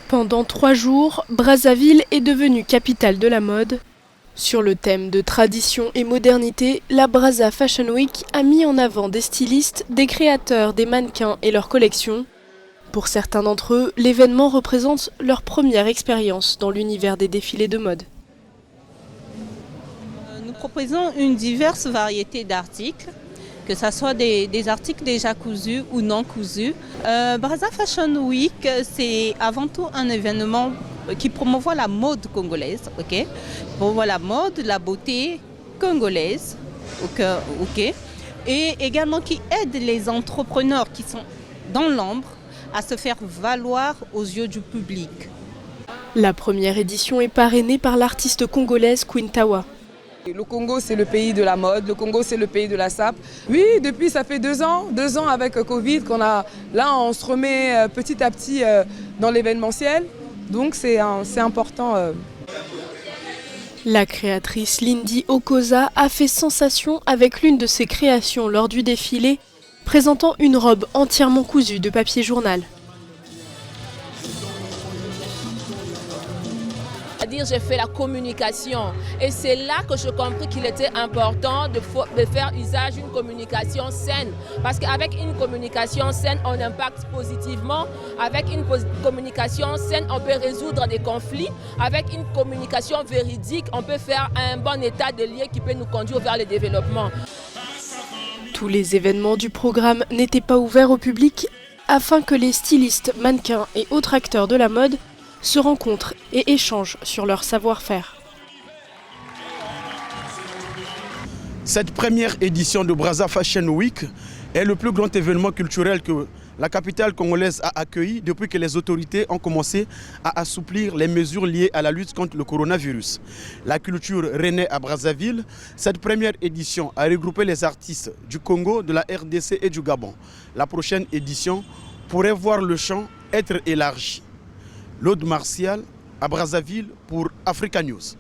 Pendant 3 jours, Brazzaville est devenue capitale de la mode. Sur le thème de tradition et modernité, la Brazza Fashion Week a mis en avant des stylistes, des créateurs, des mannequins et leurs collections. Pour certains d'entre eux, l'événement représente leur première expérience dans l'univers des défilés de mode. Nous proposons une diverse variété d'articles, que ce soit des articles déjà cousus ou non cousus. Brazza Fashion Week, c'est avant tout un événement qui promouvoit la mode congolaise, ok? Promouvoit la mode, la beauté congolaise, ok? Et également qui aide les entrepreneurs qui sont dans l'ombre à se faire valoir aux yeux du public. La première édition est parrainée par l'artiste congolaise Queen Tawa. Le Congo, c'est le pays de la mode, le Congo, c'est le pays de la sape. Oui, depuis ça fait 2 ans avec Covid là on se remet petit à petit dans l'événementiel, donc c'est important. La créatrice Lindy Okoza a fait sensation avec l'une de ses créations lors du défilé, présentant une robe entièrement cousue de papier journal. C'est-à-dire j'ai fait la communication et c'est là que j'ai compris qu'il était important de faire usage d'une communication saine, parce qu'avec une communication saine on impacte positivement, avec une communication saine on peut résoudre des conflits, avec une communication véridique on peut faire un bon état de lieu qui peut nous conduire vers le développement. Tous les événements du programme n'étaient pas ouverts au public afin que les stylistes, mannequins et autres acteurs de la mode se rencontrent et échangent sur leur savoir-faire. Cette première édition de Brazza Fashion Week est le plus grand événement culturel que la capitale congolaise a accueilli depuis que les autorités ont commencé à assouplir les mesures liées à la lutte contre le coronavirus. La culture renaît à Brazzaville. Cette première édition a regroupé les artistes du Congo, de la RDC et du Gabon. La prochaine édition pourrait voir le champ être élargi. L'Aude Martial à Brazzaville pour Africa News.